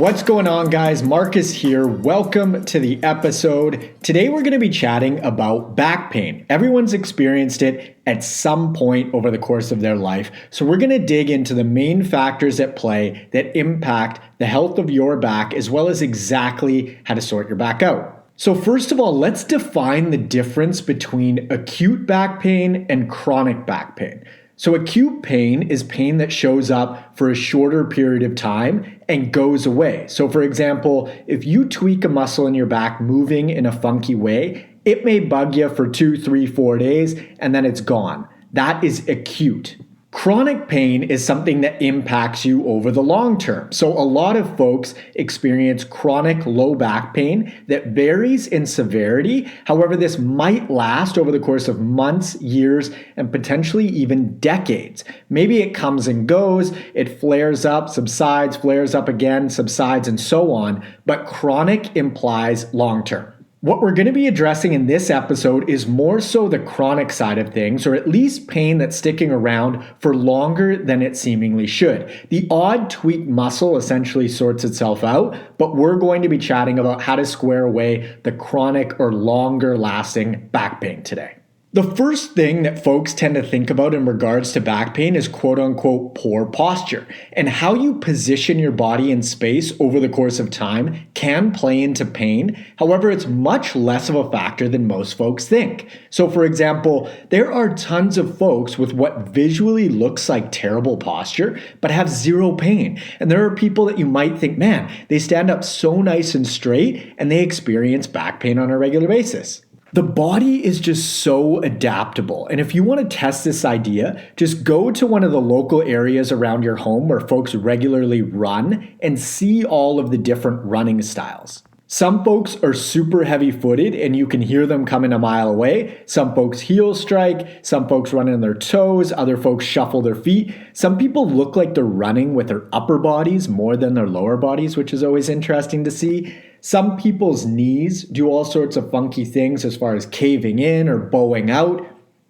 What's going on, guys? Marcus here. Welcome to the episode. Today we're going to be chatting about back pain. Everyone's experienced it at some point over the course of their life. So we're going to dig into the main factors at play that impact the health of your back, as well as exactly how to sort your back out. So first of all, let's define the difference between acute back pain and chronic back pain. So acute pain is pain that shows up for a shorter period of time and goes away. So for example, if you tweak a muscle in your back moving in a funky way, it may bug you for 2, 3, 4 days and then it's gone. That is acute. Chronic pain is something that impacts you over the long term. So a lot of folks experience chronic low back pain that varies in severity. However, this might last over the course of months, years, and potentially even decades. Maybe it comes and goes, it flares up, subsides, flares up again, subsides, and so on. But chronic implies long term. What we're going to be addressing in this episode is more so the chronic side of things, or at least pain that's sticking around for longer than it seemingly should. The odd tweaked muscle essentially sorts itself out, but we're going to be chatting about how to square away the chronic or longer lasting back pain today. The first thing that folks tend to think about in regards to back pain is quote unquote poor posture, and how you position your body in space over the course of time can play into pain. However, it's much less of a factor than most folks think. So for example, there are tons of folks with what visually looks like terrible posture, but have zero pain. And there are people that you might think, man, they stand up so nice and straight and they experience back pain on a regular basis. The body is just so adaptable. And if you want to test this idea, just go to one of the local areas around your home where folks regularly run and see all of the different running styles. Some folks are super heavy-footed and you can hear them coming a mile away. Some folks heel strike, some folks run on their toes, other folks shuffle their feet. Some people look like they're running with their upper bodies more than their lower bodies, which is always interesting to see. Some people's knees do all sorts of funky things as far as caving in or bowing out.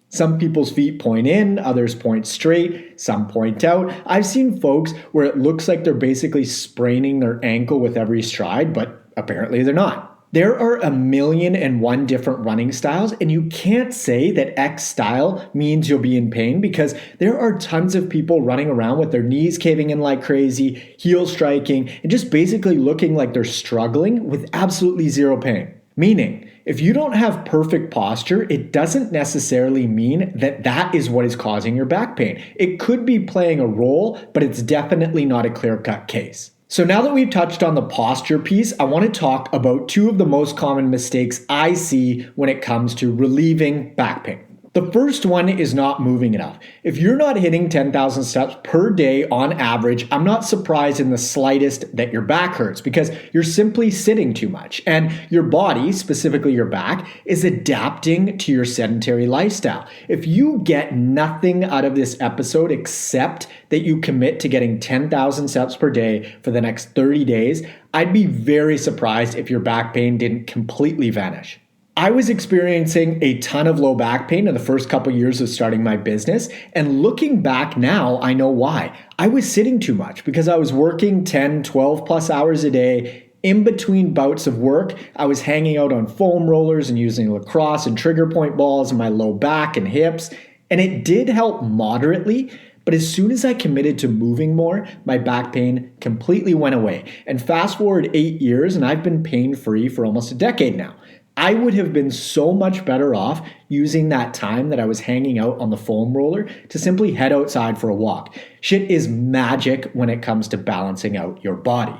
Some people's feet point in, others point straight, some point out. I've seen folks where it looks like they're basically spraining their ankle with every stride, but apparently they're not. There are 1,000,001 different running styles, and you can't say that X style means you'll be in pain because there are tons of people running around with their knees caving in like crazy, heel striking, and just basically looking like they're struggling with absolutely zero pain. Meaning, if you don't have perfect posture, it doesn't necessarily mean that that is what is causing your back pain. It could be playing a role, but it's definitely not a clear-cut case. So now that we've touched on the posture piece, I want to talk about two of the most common mistakes I see when it comes to relieving back pain. The first one is not moving enough. If you're not hitting 10,000 steps per day on average, I'm not surprised in the slightest that your back hurts because you're simply sitting too much. And your body, specifically your back, is adapting to your sedentary lifestyle. If you get nothing out of this episode except that you commit to getting 10,000 steps per day for the next 30 days, I'd be very surprised if your back pain didn't completely vanish. I was experiencing a ton of low back pain in the first couple years of starting my business, and looking back now, I know why. I was sitting too much because I was working 10, 12 plus hours a day. In between bouts of work, I was hanging out on foam rollers and using lacrosse and trigger point balls in my low back and hips, and it did help moderately. But as soon as I committed to moving more, my back pain completely went away. And fast forward 8 years, and I've been pain-free for almost a decade now. I would have been so much better off using that time that I was hanging out on the foam roller to simply head outside for a walk. Shit is magic when it comes to balancing out your body.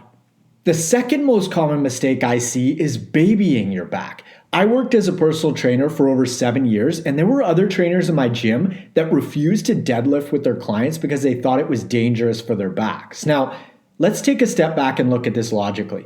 The second most common mistake I see is babying your back. I worked as a personal trainer for over 7 years, and there were other trainers in my gym that refused to deadlift with their clients because they thought it was dangerous for their backs. Now, let's take a step back and look at this logically.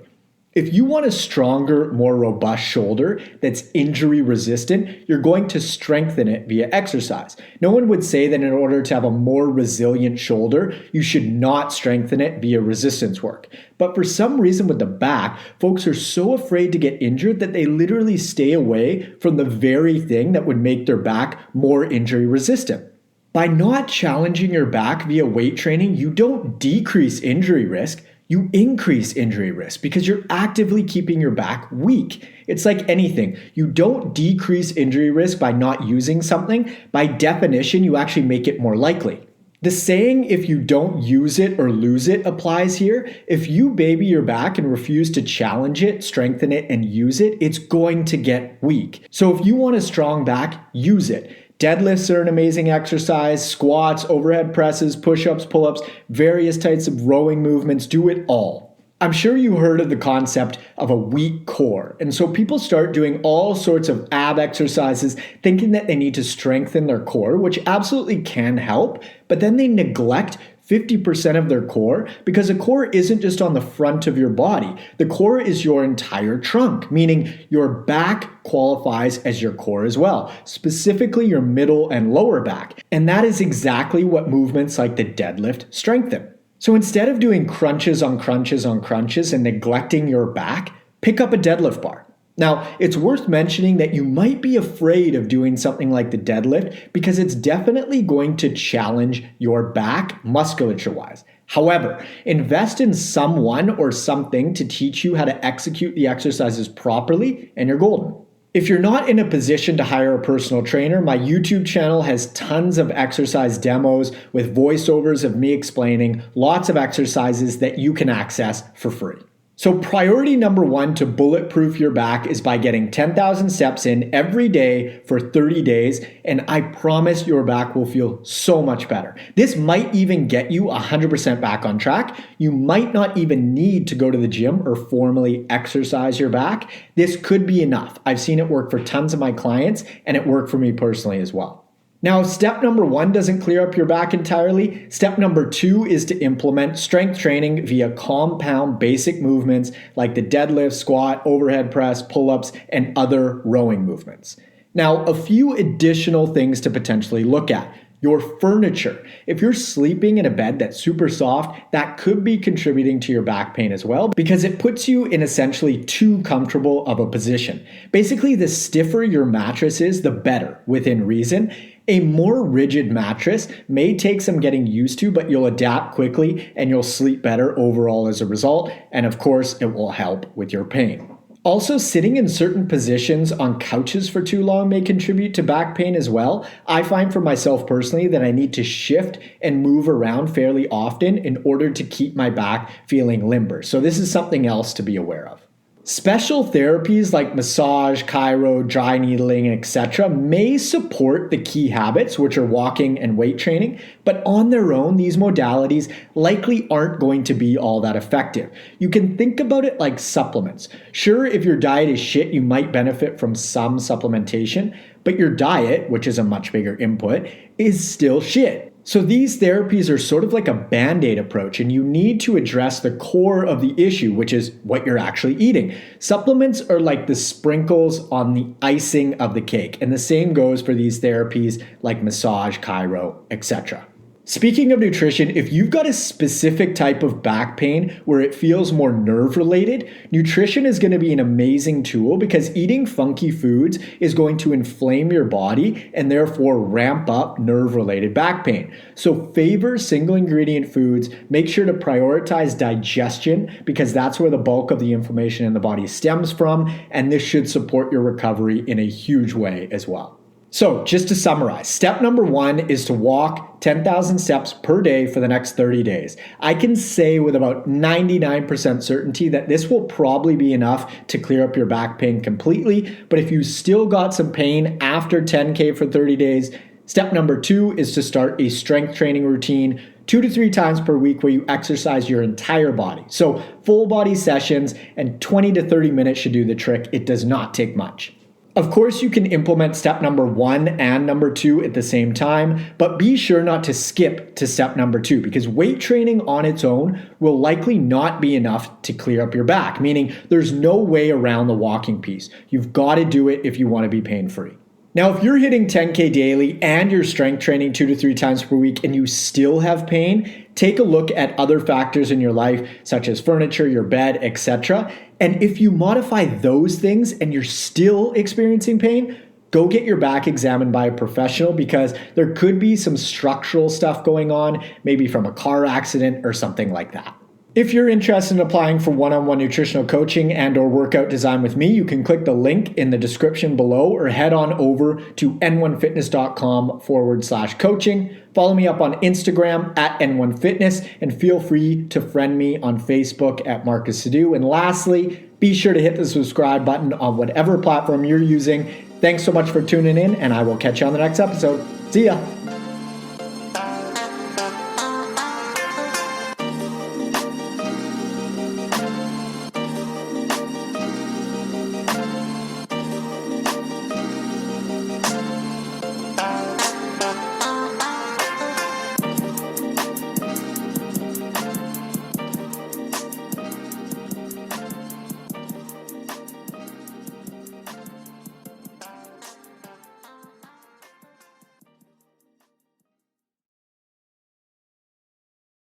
If you want a stronger, more robust shoulder that's injury resistant, you're going to strengthen it via exercise. No one would say that in order to have a more resilient shoulder, you should not strengthen it via resistance work. But for some reason with the back, folks are so afraid to get injured that they literally stay away from the very thing that would make their back more injury resistant. By not challenging your back via weight training, you don't decrease injury risk, You increase injury risk because you're actively keeping your back weak. It's like anything. You don't decrease injury risk by not using something. By definition, you actually make it more likely. The saying, if you don't use it or lose it, applies here. If you baby your back and refuse to challenge it, strengthen it, and use it, it's going to get weak. So if you want a strong back, use it. Deadlifts are an amazing exercise, squats, overhead presses, push-ups, pull-ups, various types of rowing movements, do it all. I'm sure you heard of the concept of a weak core, and so people start doing all sorts of ab exercises thinking that they need to strengthen their core, which absolutely can help, but then they neglect 50% of their core because a core isn't just on the front of your body. The core is your entire trunk, meaning your back qualifies as your core as well, specifically your middle and lower back. And that is exactly what movements like the deadlift strengthen. So instead of doing crunches on crunches on crunches and neglecting your back, pick up a deadlift bar. Now, it's worth mentioning that you might be afraid of doing something like the deadlift because it's definitely going to challenge your back musculature-wise. However, invest in someone or something to teach you how to execute the exercises properly, and you're golden. If you're not in a position to hire a personal trainer, my YouTube channel has tons of exercise demos with voiceovers of me explaining lots of exercises that you can access for free. So priority number 1 to bulletproof your back is by getting 10,000 steps in every day for 30 days, and I promise your back will feel so much better. This might even get you 100% back on track. You might not even need to go to the gym or formally exercise your back. This could be enough. I've seen it work for tons of my clients, and it worked for me personally as well. Now, if step number 1 doesn't clear up your back entirely, step number 2 is to implement strength training via compound basic movements like the deadlift, squat, overhead press, pull-ups, and other rowing movements. Now, a few additional things to potentially look at. Your furniture. If you're sleeping in a bed that's super soft, that could be contributing to your back pain as well because it puts you in essentially too comfortable of a position. Basically, the stiffer your mattress is, the better, within reason. A more rigid mattress may take some getting used to, but you'll adapt quickly and you'll sleep better overall as a result. And of course, it will help with your pain. Also, sitting in certain positions on couches for too long may contribute to back pain as well. I find for myself personally that I need to shift and move around fairly often in order to keep my back feeling limber. So this is something else to be aware of. Special therapies like massage, chiro, dry needling, etc. may support the key habits, which are walking and weight training, but on their own, these modalities likely aren't going to be all that effective. You can think about it like supplements. Sure, if your diet is shit, you might benefit from some supplementation, but your diet, which is a much bigger input, is still shit. So these therapies are sort of like a band-aid approach, and you need to address the core of the issue, which is what you're actually eating. Supplements are like the sprinkles on the icing of the cake, and the same goes for these therapies like massage, chiro, etc. Speaking of nutrition, if you've got a specific type of back pain where it feels more nerve-related, nutrition is going to be an amazing tool because eating funky foods is going to inflame your body and therefore ramp up nerve-related back pain. So favor single-ingredient foods. Make sure to prioritize digestion because that's where the bulk of the inflammation in the body stems from, and this should support your recovery in a huge way as well. So just to summarize, step number 1 is to walk 10,000 steps per day for the next 30 days. I can say with about 99% certainty that this will probably be enough to clear up your back pain completely. But if you still got some pain after 10K for 30 days, step number 2 is to start a strength training routine 2 to 3 times per week where you exercise your entire body. So full body sessions and 20 to 30 minutes should do the trick. It does not take much. Of course, you can implement step number 1 and number 2 at the same time, but be sure not to skip to step number 2 because weight training on its own will likely not be enough to clear up your back, meaning there's no way around the walking piece. You've got to do it if you want to be pain-free. Now, if you're hitting 10K daily and you're strength training 2 to 3 times per week and you still have pain, take a look at other factors in your life, such as furniture, your bed, etc. And if you modify those things and you're still experiencing pain, go get your back examined by a professional because there could be some structural stuff going on, maybe from a car accident or something like that. If you're interested in applying for one-on-one nutritional coaching and or workout design with me, you can click the link in the description below or head on over to n1fitness.com/coaching. Follow me up on Instagram at n1fitness and feel free to friend me on Facebook at Marcus Sadu. And lastly, be sure to hit the subscribe button on whatever platform you're using. Thanks so much for tuning in, and I will catch you on the next episode. See ya.